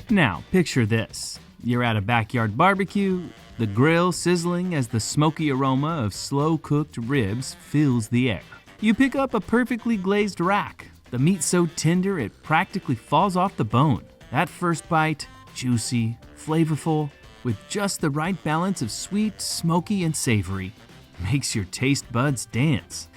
Now, picture this. You're at a backyard barbecue, the grill sizzling as the smoky aroma of slow-cooked ribs fills the air. You pick up a perfectly glazed rack. The meat's so tender it practically falls off the bone. That first bite, juicy, flavorful, with just the right balance of sweet, smoky, and savory, makes your taste buds dance.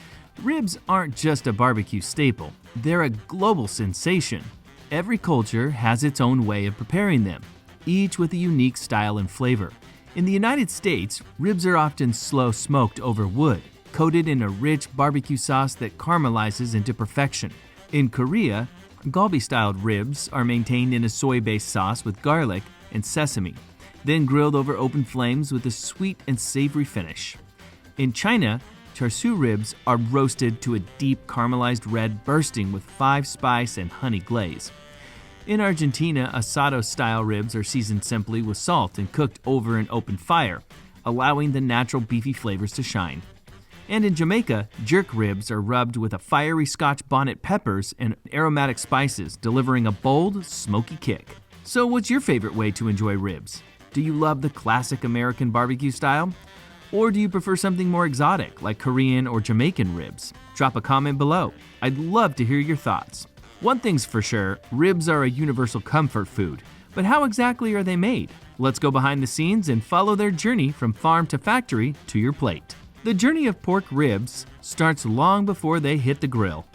Ribs aren't just a barbecue staple, they're a global sensation. Every culture has its own way of preparing them, each with a unique style and flavor. In the United States, ribs are often slow smoked over wood, coated in a rich barbecue sauce that caramelizes into perfection. In Korea, galbi-styled ribs are maintained in a soy-based sauce with garlic and sesame, then grilled over open flames with a sweet and savory finish. In China, char siu ribs are roasted to a deep caramelized red bursting with 5-spice and honey glaze. In Argentina, asado-style ribs are seasoned simply with salt and cooked over an open fire, allowing the natural beefy flavors to shine. And in Jamaica, jerk ribs are rubbed with a fiery Scotch bonnet peppers and aromatic spices, delivering a bold, smoky kick. So what's your favorite way to enjoy ribs? Do you love the classic American barbecue style? Or do you prefer something more exotic, like Korean or Jamaican ribs? Drop a comment below. I'd love to hear your thoughts. One thing's for sure, ribs are a universal comfort food. But how exactly are they made? Let's go behind the scenes and follow their journey from farm to factory to your plate. The journey of pork ribs starts long before they hit the grill.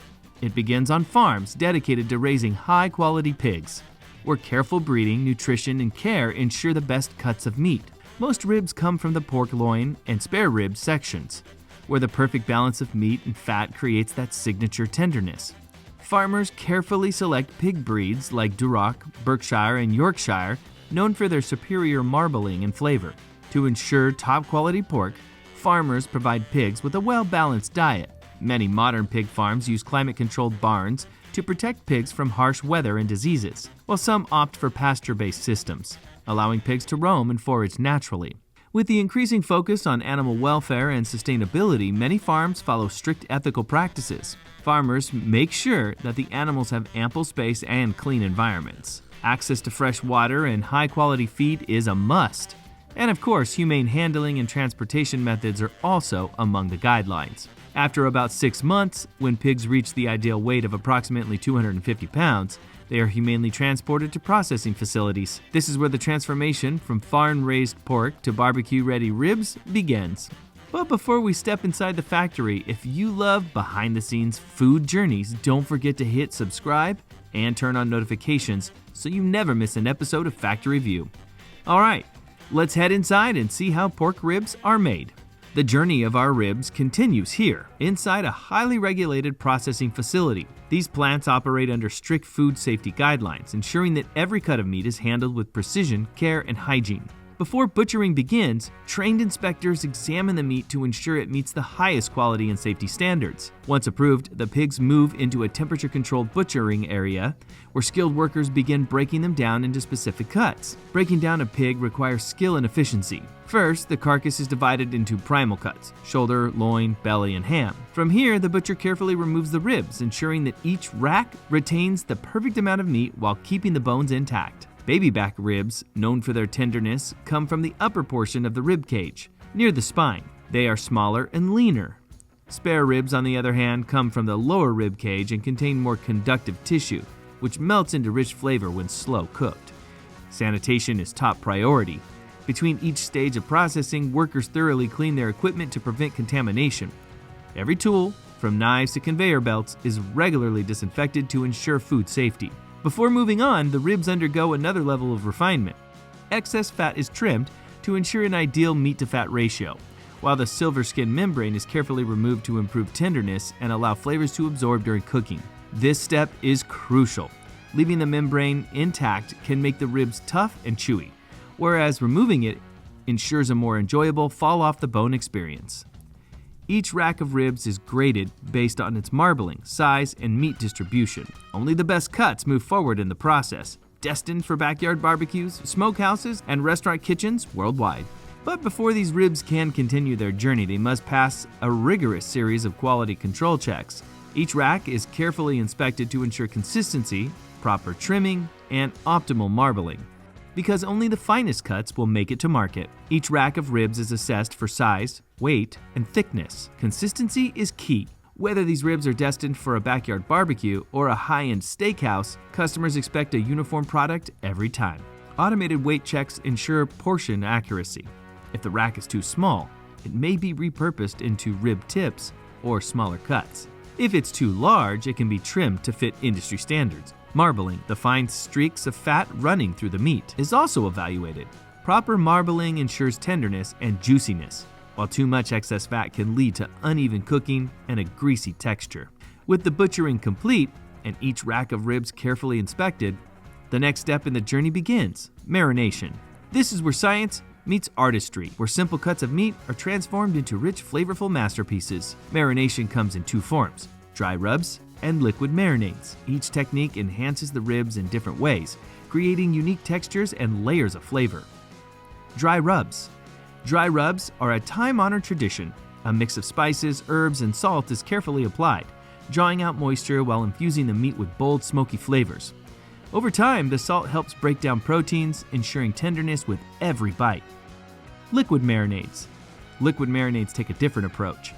It begins on farms dedicated to raising high-quality pigs, where careful breeding, nutrition, and care ensure the best cuts of meat. Most ribs come from the pork loin and spare rib sections, where the perfect balance of meat and fat creates that signature tenderness. Farmers carefully select pig breeds like Duroc, Berkshire, and Yorkshire, known for their superior marbling and flavor. To ensure top-quality pork, farmers provide pigs with a well-balanced diet. Many modern pig farms use climate-controlled barns to protect pigs from harsh weather and diseases, while some opt for pasture-based systems, allowing pigs to roam and forage naturally. With the increasing focus on animal welfare and sustainability, many farms follow strict ethical practices. Farmers make sure that the animals have ample space and clean environments. Access to fresh water and high-quality feed is a must. And of course, humane handling and transportation methods are also among the guidelines. After about 6 months, when pigs reach the ideal weight of approximately 250 pounds, they are humanely transported to processing facilities. This is where the transformation from farm-raised pork to barbecue-ready ribs begins. But before we step inside the factory, if you love behind-the-scenes food journeys, don't forget to hit subscribe and turn on notifications so you never miss an episode of Factory View. All right, let's head inside and see how pork ribs are made. The journey of our ribs continues here, inside a highly regulated processing facility. These plants operate under strict food safety guidelines, ensuring that every cut of meat is handled with precision, care, and hygiene. Before butchering begins, trained inspectors examine the meat to ensure it meets the highest quality and safety standards. Once approved, the pigs move into a temperature-controlled butchering area where skilled workers begin breaking them down into specific cuts. Breaking down a pig requires skill and efficiency. First, the carcass is divided into primal cuts: shoulder, loin, belly, and ham. From here, the butcher carefully removes the ribs, ensuring that each rack retains the perfect amount of meat while keeping the bones intact. Baby back ribs, known for their tenderness, come from the upper portion of the rib cage, near the spine. They are smaller and leaner. Spare ribs, on the other hand, come from the lower rib cage and contain more conductive tissue, which melts into rich flavor when slow cooked. Sanitation is top priority. Between each stage of processing, workers thoroughly clean their equipment to prevent contamination. Every tool, from knives to conveyor belts, is regularly disinfected to ensure food safety. Before moving on, the ribs undergo another level of refinement. Excess fat is trimmed to ensure an ideal meat-to-fat ratio, while the silver skin membrane is carefully removed to improve tenderness and allow flavors to absorb during cooking. This step is crucial. Leaving the membrane intact can make the ribs tough and chewy, whereas removing it ensures a more enjoyable fall-off-the-bone experience. Each rack of ribs is graded based on its marbling, size, and meat distribution. Only the best cuts move forward in the process, destined for backyard barbecues, smokehouses, and restaurant kitchens worldwide. But before these ribs can continue their journey, they must pass a rigorous series of quality control checks. Each rack is carefully inspected to ensure consistency, proper trimming, and optimal marbling, because only the finest cuts will make it to market. Each rack of ribs is assessed for size, weight, and thickness. Consistency is key. Whether these ribs are destined for a backyard barbecue or a high-end steakhouse, customers expect a uniform product every time. Automated weight checks ensure portion accuracy. If the rack is too small, it may be repurposed into rib tips or smaller cuts. If it's too large, it can be trimmed to fit industry standards. Marbling, the fine streaks of fat running through the meat, is also evaluated. Proper marbling ensures tenderness and juiciness, while too much excess fat can lead to uneven cooking and a greasy texture. With the butchering complete and each rack of ribs carefully inspected, the next step in the journey begins: marination. This is where science meets artistry, where simple cuts of meat are transformed into rich, flavorful masterpieces. Marination comes in two forms: dry rubs and liquid marinades. Each technique enhances the ribs in different ways, creating unique textures and layers of flavor. Dry rubs. Dry rubs are a time-honored tradition. A mix of spices, herbs, and salt is carefully applied, drawing out moisture while infusing the meat with bold, smoky flavors. Over time, the salt helps break down proteins, ensuring tenderness with every bite. Liquid marinades. Liquid marinades take a different approach.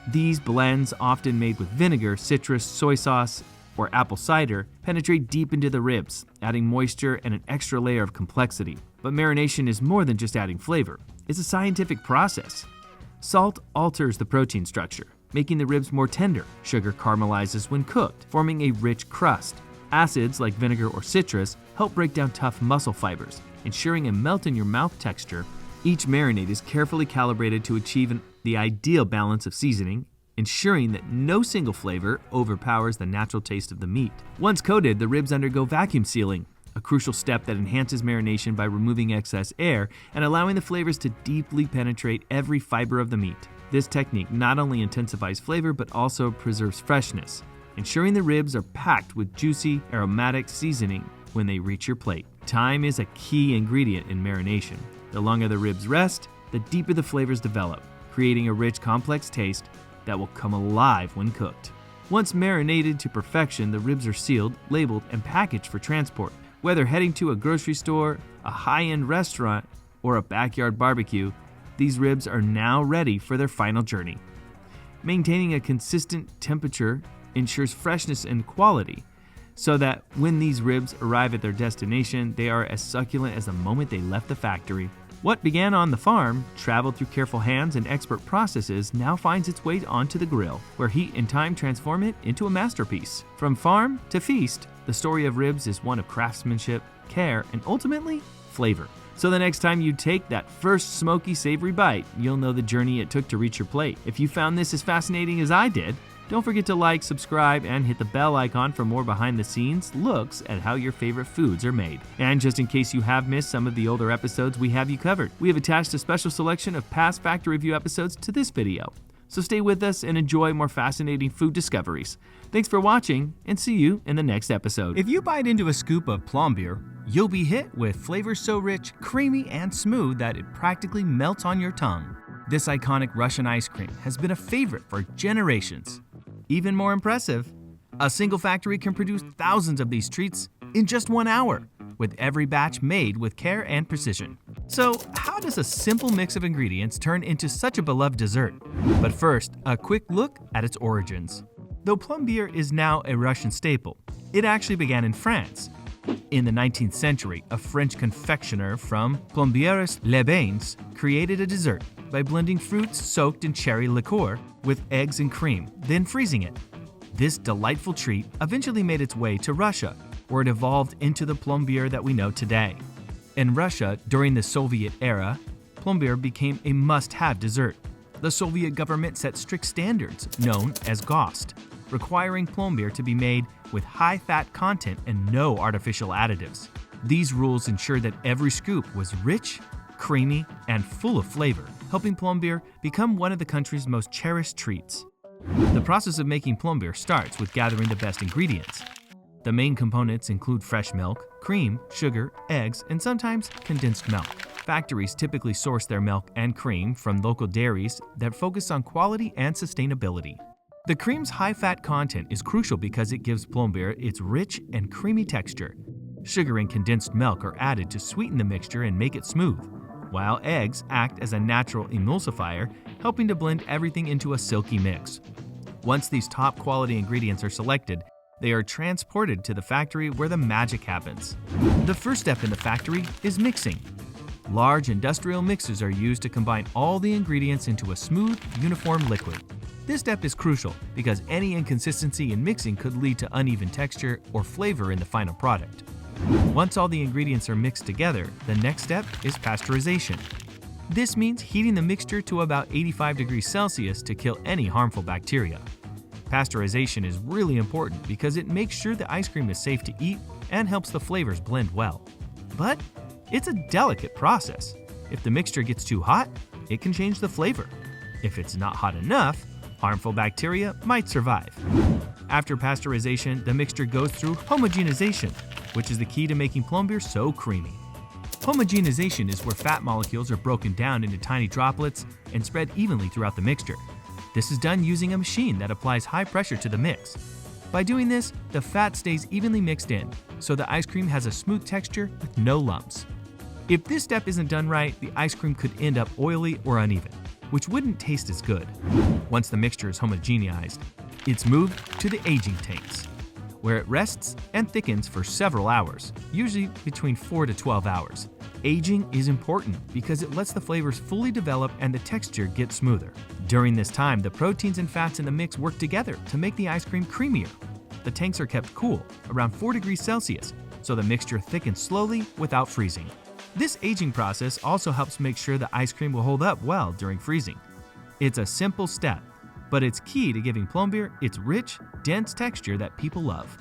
These blends, often made with vinegar, citrus, soy sauce, or apple cider, penetrate deep into the ribs, adding moisture and an extra layer of complexity. But marination is more than just adding flavor. It's a scientific process. Salt alters the protein structure, making the ribs more tender. Sugar caramelizes when cooked, forming a rich crust. Acids like vinegar or citrus help break down tough muscle fibers, ensuring a melt-in-your-mouth texture. Each marinade is carefully calibrated to achieve the ideal balance of seasoning, ensuring that no single flavor overpowers the natural taste of the meat. Once coated, the ribs undergo vacuum sealing, a crucial step that enhances marination by removing excess air and allowing the flavors to deeply penetrate every fiber of the meat. This technique not only intensifies flavor but also preserves freshness, ensuring the ribs are packed with juicy, aromatic seasoning when they reach your plate. Time is a key ingredient in marination. The longer the ribs rest, the deeper the flavors develop, creating a rich, complex taste that will come alive when cooked. Once marinated to perfection, the ribs are sealed, labeled, and packaged for transport. Whether heading to a grocery store, a high-end restaurant, or a backyard barbecue, these ribs are now ready for their final journey. Maintaining a consistent temperature ensures freshness and quality, so that when these ribs arrive at their destination, they are as succulent as the moment they left the factory. What began on the farm, traveled through careful hands and expert processes, now finds its way onto the grill, where heat and time transform it into a masterpiece. From farm to feast, the story of ribs is one of craftsmanship, care, and ultimately, flavor. So the next time you take that first smoky, savory bite, you'll know the journey it took to reach your plate. If you found this as fascinating as I did, don't forget to like, subscribe, and hit the bell icon for more behind-the-scenes looks at how your favorite foods are made. And just in case you have missed some of the older episodes, we have you covered. We have attached a special selection of past Factor Review episodes to this video. So stay with us and enjoy more fascinating food discoveries. Thanks for watching, and see you in the next episode. If you bite into a scoop of plombier, you'll be hit with flavors so rich, creamy, and smooth that it practically melts on your tongue. This iconic Russian ice cream has been a favorite for generations. Even more impressive, a single factory can produce thousands of these treats in just 1 hour, with every batch made with care and precision. So, how does a simple mix of ingredients turn into such a beloved dessert? But first, a quick look at its origins. Though plombier is now a Russian staple, it actually began in France. In the 19th century, a French confectioner from Plombières les Bains created a dessert by blending fruits soaked in cherry liqueur with eggs and cream, then freezing it. This delightful treat eventually made its way to Russia, where it evolved into the plombier that we know today. In Russia, during the Soviet era, plombier became a must-have dessert. The Soviet government set strict standards, known as GOST, requiring plombier to be made with high fat content and no artificial additives. These rules ensured that every scoop was rich, creamy, and full of flavor, helping plombier become one of the country's most cherished treats. The process of making plombier starts with gathering the best ingredients. The main components include fresh milk, cream, sugar, eggs, and sometimes condensed milk. Factories typically source their milk and cream from local dairies that focus on quality and sustainability. The cream's high fat content is crucial because it gives plombier its rich and creamy texture. Sugar and condensed milk are added to sweeten the mixture and make it smooth, while eggs act as a natural emulsifier, helping to blend everything into a silky mix. Once these top quality ingredients are selected, they are transported to the factory where the magic happens. The first step in the factory is mixing. Large industrial mixers are used to combine all the ingredients into a smooth, uniform liquid. This step is crucial because any inconsistency in mixing could lead to uneven texture or flavor in the final product. Once all the ingredients are mixed together, the next step is pasteurization. This means heating the mixture to about 85 degrees Celsius to kill any harmful bacteria. Pasteurization is really important because it makes sure the ice cream is safe to eat and helps the flavors blend well. But it's a delicate process. If the mixture gets too hot, it can change the flavor. If it's not hot enough, harmful bacteria might survive. After pasteurization, the mixture goes through homogenization, which is the key to making plombier so creamy. Homogenization is where fat molecules are broken down into tiny droplets and spread evenly throughout the mixture. This is done using a machine that applies high pressure to the mix. By doing this, the fat stays evenly mixed in, so the ice cream has a smooth texture with no lumps. If this step isn't done right, the ice cream could end up oily or uneven, which wouldn't taste as good. Once the mixture is homogenized, it's moved to the aging tanks, where it rests and thickens for several hours, usually between 4 to 12 hours. Aging is important because it lets the flavors fully develop and the texture get smoother. During this time, the proteins and fats in the mix work together to make the ice cream creamier. The tanks are kept cool, around 4 degrees Celsius, so the mixture thickens slowly without freezing. This aging process also helps make sure the ice cream will hold up well during freezing. It's a simple step, but it's key to giving plombier its rich, dense texture that people love.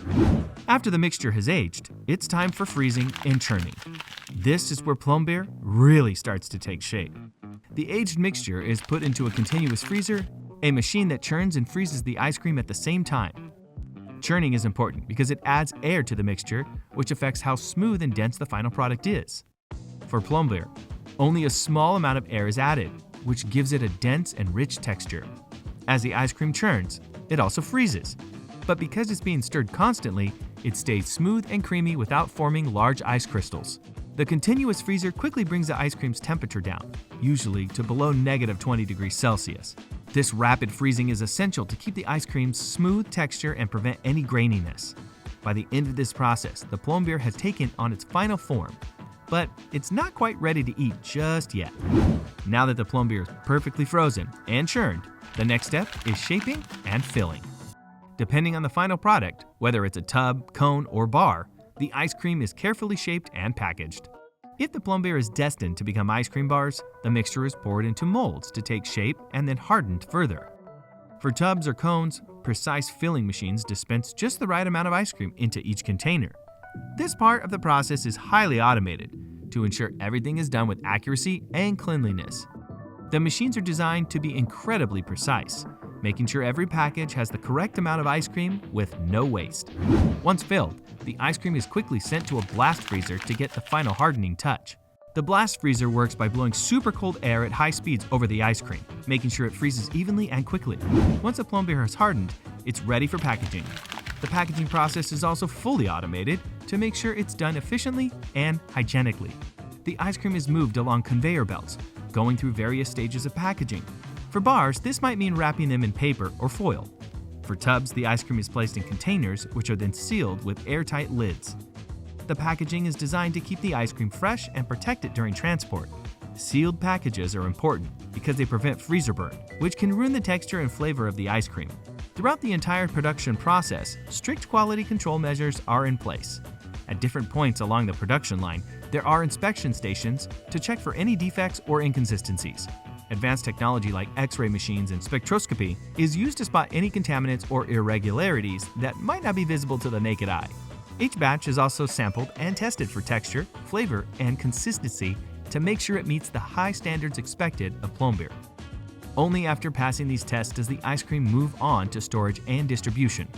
After the mixture has aged, it's time for freezing and churning. This is where plombier really starts to take shape. The aged mixture is put into a continuous freezer, a machine that churns and freezes the ice cream at the same time. Churning is important because it adds air to the mixture, which affects how smooth and dense the final product is. For plombier, only a small amount of air is added, which gives it a dense and rich texture. As the ice cream churns, it also freezes. But because it's being stirred constantly, it stays smooth and creamy without forming large ice crystals. The continuous freezer quickly brings the ice cream's temperature down, usually to below -20 degrees Celsius. This rapid freezing is essential to keep the ice cream's smooth texture and prevent any graininess. By the end of this process, the plombier has taken on its final form, but it's not quite ready to eat just yet. Now that the plombier is perfectly frozen and churned, the next step is shaping and filling. Depending on the final product, whether it's a tub, cone, or bar, the ice cream is carefully shaped and packaged. If the plombier is destined to become ice cream bars, the mixture is poured into molds to take shape and then hardened further. For tubs or cones, precise filling machines dispense just the right amount of ice cream into each container. This part of the process is highly automated to ensure everything is done with accuracy and cleanliness. The machines are designed to be incredibly precise, making sure every package has the correct amount of ice cream with no waste. Once filled, the ice cream is quickly sent to a blast freezer to get the final hardening touch. The blast freezer works by blowing super cold air at high speeds over the ice cream, making sure it freezes evenly and quickly. Once a plombier has hardened, it's ready for packaging. The packaging process is also fully automated to make sure it's done efficiently and hygienically. The ice cream is moved along conveyor belts, going through various stages of packaging. For bars, this might mean wrapping them in paper or foil. For tubs, the ice cream is placed in containers, which are then sealed with airtight lids. The packaging is designed to keep the ice cream fresh and protect it during transport. Sealed packages are important because they prevent freezer burn, which can ruin the texture and flavor of the ice cream. Throughout the entire production process, strict quality control measures are in place. At different points along the production line, there are inspection stations to check for any defects or inconsistencies. Advanced technology like X-ray machines and spectroscopy is used to spot any contaminants or irregularities that might not be visible to the naked eye. Each batch is also sampled and tested for texture, flavor, and consistency to make sure it meets the high standards expected of plombier. Only after passing these tests does the ice cream move on to storage and distribution.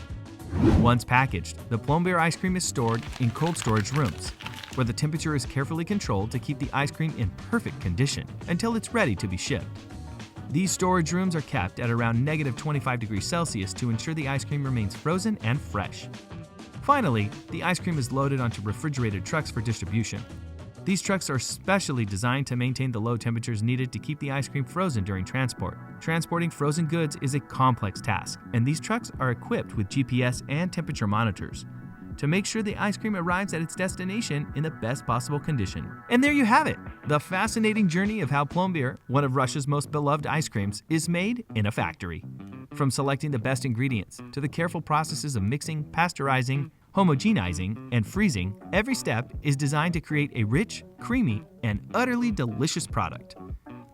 Once packaged, the plombier ice cream is stored in cold storage rooms, where the temperature is carefully controlled to keep the ice cream in perfect condition until it's ready to be shipped. These storage rooms are kept at around -25 degrees Celsius to ensure the ice cream remains frozen and fresh. Finally, the ice cream is loaded onto refrigerated trucks for distribution. These trucks are specially designed to maintain the low temperatures needed to keep the ice cream frozen during transport. Transporting frozen goods is a complex task, and these trucks are equipped with GPS and temperature monitors to make sure the ice cream arrives at its destination in the best possible condition. And there you have it, the fascinating journey of how plombier, one of Russia's most beloved ice creams, is made in a factory. From selecting the best ingredients to the careful processes of mixing, pasteurizing, homogenizing, and freezing, every step is designed to create a rich, creamy, and utterly delicious product.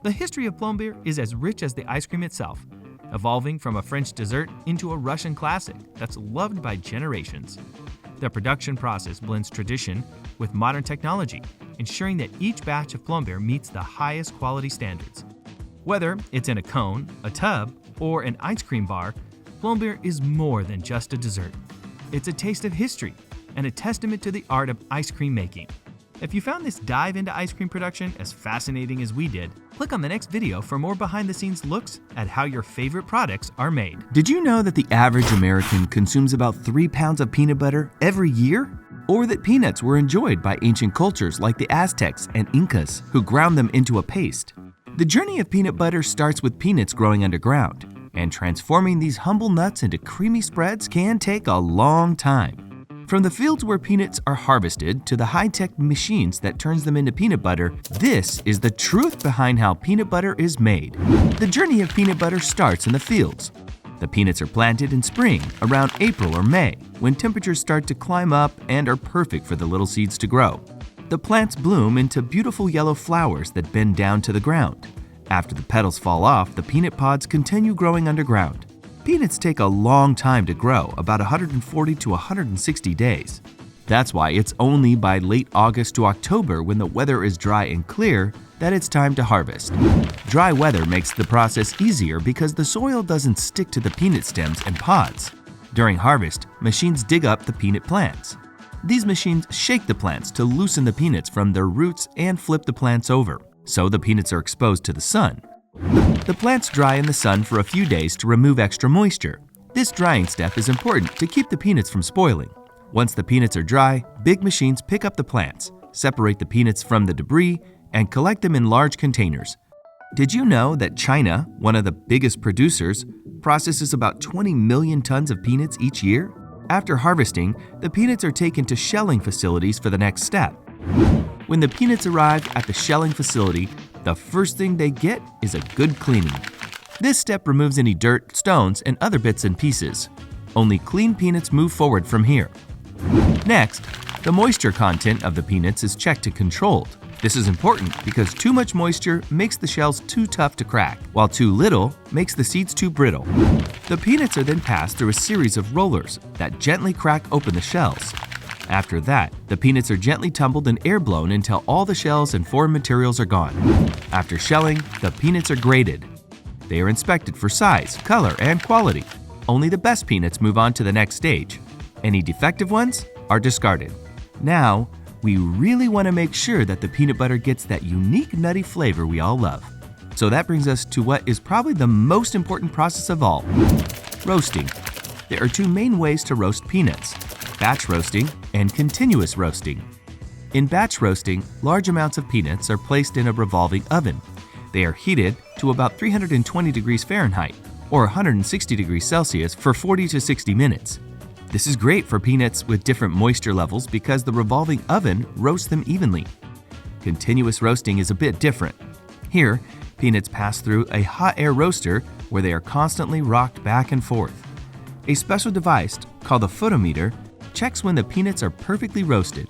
The history of plombier is as rich as the ice cream itself, evolving from a French dessert into a Russian classic that's loved by generations. The production process blends tradition with modern technology, ensuring that each batch of plombier meets the highest quality standards. Whether it's in a cone, a tub, or an ice cream bar, plombier is more than just a dessert. It's a taste of history and a testament to the art of ice cream making. If you found this dive into ice cream production as fascinating as we did, click on the next video for more behind-the-scenes looks at how your favorite products are made. Did you know that the average American consumes about 3 pounds of peanut butter every year? Or that peanuts were enjoyed by ancient cultures like the Aztecs and Incas, who ground them into a paste? The journey of peanut butter starts with peanuts growing underground, and transforming these humble nuts into creamy spreads can take a long time. From the fields where peanuts are harvested to the high-tech machines that turns them into peanut butter, this is the truth behind how peanut butter is made. The journey of peanut butter starts in the fields. The peanuts are planted in spring, around April or May, when temperatures start to climb up and are perfect for the little seeds to grow. The plants bloom into beautiful yellow flowers that bend down to the ground. After the petals fall off, the peanut pods continue growing underground. Peanuts take a long time to grow, about 140 to 160 days. That's why it's only by late August to October, when the weather is dry and clear, that it's time to harvest. Dry weather makes the process easier because the soil doesn't stick to the peanut stems and pods. During harvest, machines dig up the peanut plants. These machines shake the plants to loosen the peanuts from their roots and flip the plants over, so the peanuts are exposed to the sun. The plants dry in the sun for a few days to remove extra moisture. This drying step is important to keep the peanuts from spoiling. Once the peanuts are dry, big machines pick up the plants, separate the peanuts from the debris, and collect them in large containers. Did you know that China, one of the biggest producers, processes about 20 million tons of peanuts each year? After harvesting, the peanuts are taken to shelling facilities for the next step. When the peanuts arrive at the shelling facility, the first thing they get is a good cleaning. This step removes any dirt, stones, and other bits and pieces. Only clean peanuts move forward from here. Next, the moisture content of the peanuts is checked and controlled. This is important because too much moisture makes the shells too tough to crack, while too little makes the seeds too brittle. The peanuts are then passed through a series of rollers that gently crack open the shells. After that, the peanuts are gently tumbled and air blown until all the shells and foreign materials are gone. After shelling, the peanuts are graded. They are inspected for size, color, and quality. Only the best peanuts move on to the next stage. Any defective ones are discarded. Now, we really want to make sure that the peanut butter gets that unique nutty flavor we all love. So that brings us to what is probably the most important process of all: roasting. There are 2 main ways to roast peanuts: batch roasting and continuous roasting. In batch roasting, large amounts of peanuts are placed in a revolving oven. They are heated to about 320 degrees Fahrenheit or 160 degrees Celsius for 40 to 60 minutes. This is great for peanuts with different moisture levels because the revolving oven roasts them evenly. Continuous roasting is a bit different. Here, peanuts pass through a hot air roaster where they are constantly rocked back and forth. A special device called a photometer checks when the peanuts are perfectly roasted,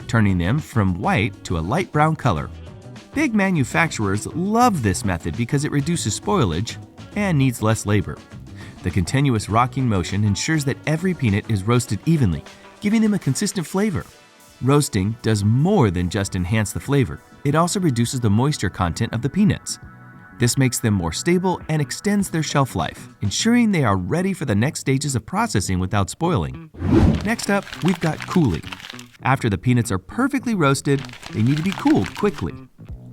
turning them from white to a light brown color. Big manufacturers love this method because it reduces spoilage and needs less labor. The continuous rocking motion ensures that every peanut is roasted evenly, giving them a consistent flavor. Roasting does more than just enhance the flavor. It also reduces the moisture content of the peanuts. This makes them more stable and extends their shelf life, ensuring they are ready for the next stages of processing without spoiling. Next up, we've got cooling. After the peanuts are perfectly roasted, they need to be cooled quickly.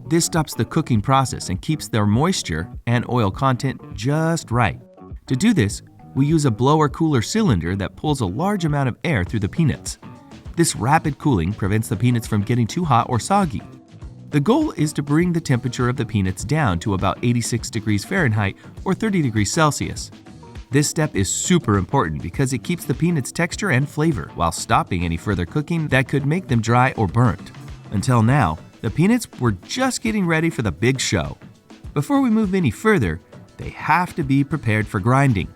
This stops the cooking process and keeps their moisture and oil content just right. To do this, we use a blower cooler cylinder that pulls a large amount of air through the peanuts. This rapid cooling prevents the peanuts from getting too hot or soggy. The goal is to bring the temperature of the peanuts down to about 86 degrees Fahrenheit or 30 degrees Celsius. This step is super important because it keeps the peanuts' texture and flavor while stopping any further cooking that could make them dry or burnt. Until now, the peanuts were just getting ready for the big show. Before we move any further, they have to be prepared for grinding,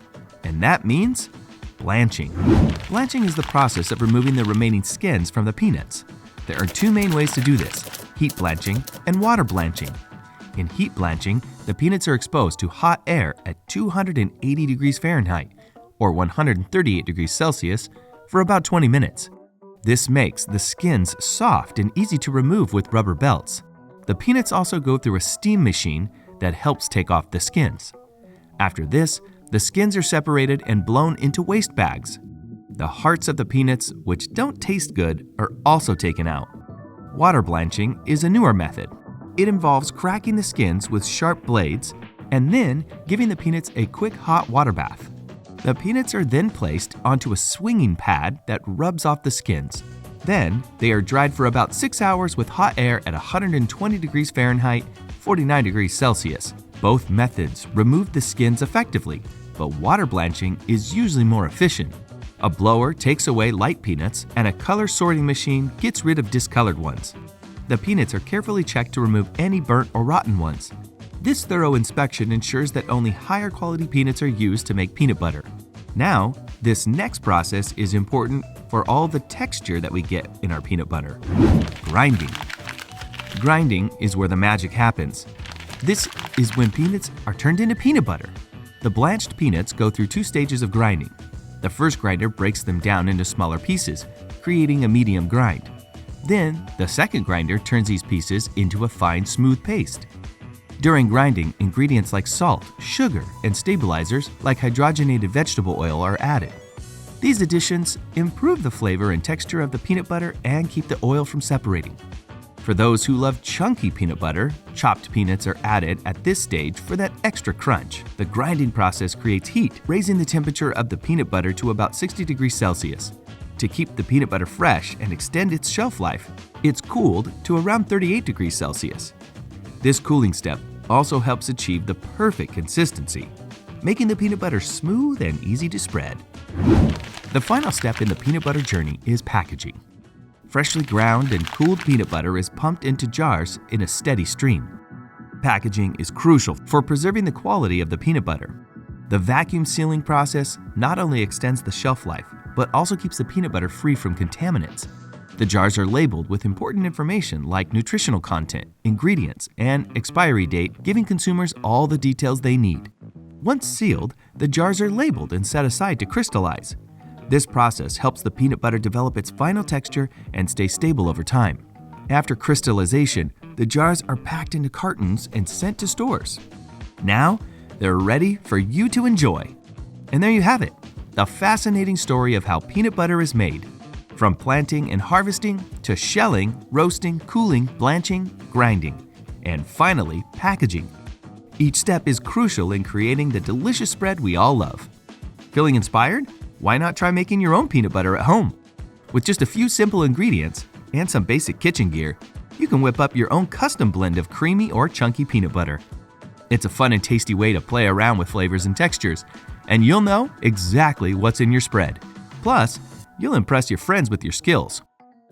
and that means blanching. Blanching is the process of removing the remaining skins from the peanuts. There are two main ways to do this: heat blanching and water blanching. In heat blanching, the peanuts are exposed to hot air at 280 degrees Fahrenheit or 138 degrees Celsius for about 20 minutes. This makes the skins soft and easy to remove with rubber belts. The peanuts also go through a steam machine that helps take off the skins. After this, the skins are separated and blown into waste bags. The hearts of the peanuts, which don't taste good, are also taken out. Water blanching is a newer method. It involves cracking the skins with sharp blades and then giving the peanuts a quick hot water bath. The peanuts are then placed onto a swinging pad that rubs off the skins. Then, they are dried for about 6 hours with hot air at 120 degrees Fahrenheit, 49 degrees Celsius. Both methods remove the skins effectively, but water blanching is usually more efficient. A blower takes away light peanuts and a color sorting machine gets rid of discolored ones. The peanuts are carefully checked to remove any burnt or rotten ones. This thorough inspection ensures that only higher quality peanuts are used to make peanut butter. Now, this next process is important for all the texture that we get in our peanut butter: grinding. Grinding is where the magic happens. This is when peanuts are turned into peanut butter. The blanched peanuts go through 2 stages of grinding. The first grinder breaks them down into smaller pieces, creating a medium grind. Then, the second grinder turns these pieces into a fine, smooth paste. During grinding, ingredients like salt, sugar, and stabilizers like hydrogenated vegetable oil are added. These additions improve the flavor and texture of the peanut butter and keep the oil from separating. For those who love chunky peanut butter, chopped peanuts are added at this stage for that extra crunch. The grinding process creates heat, raising the temperature of the peanut butter to about 60 degrees Celsius. To keep the peanut butter fresh and extend its shelf life, it's cooled to around 38 degrees Celsius. This cooling step also helps achieve the perfect consistency, making the peanut butter smooth and easy to spread. The final step in the peanut butter journey is packaging. Freshly ground and cooled peanut butter is pumped into jars in a steady stream. Packaging is crucial for preserving the quality of the peanut butter. The vacuum sealing process not only extends the shelf life, but also keeps the peanut butter free from contaminants. The jars are labeled with important information like nutritional content, ingredients, and expiry date, giving consumers all the details they need. Once sealed, the jars are labeled and set aside to crystallize. This process helps the peanut butter develop its final texture and stay stable over time. After crystallization, the jars are packed into cartons and sent to stores. Now, they're ready for you to enjoy. And there you have it, the fascinating story of how peanut butter is made. From planting and harvesting to shelling, roasting, cooling, blanching, grinding, and finally, packaging. Each step is crucial in creating the delicious spread we all love. Feeling inspired? Why not try making your own peanut butter at home? With just a few simple ingredients and some basic kitchen gear, you can whip up your own custom blend of creamy or chunky peanut butter. It's a fun and tasty way to play around with flavors and textures, and you'll know exactly what's in your spread. Plus, you'll impress your friends with your skills.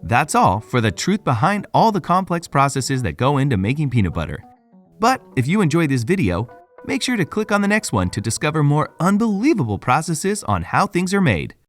That's all for the truth behind all the complex processes that go into making peanut butter. But if you enjoyed this video, make sure to click on the next one to discover more unbelievable processes on how things are made.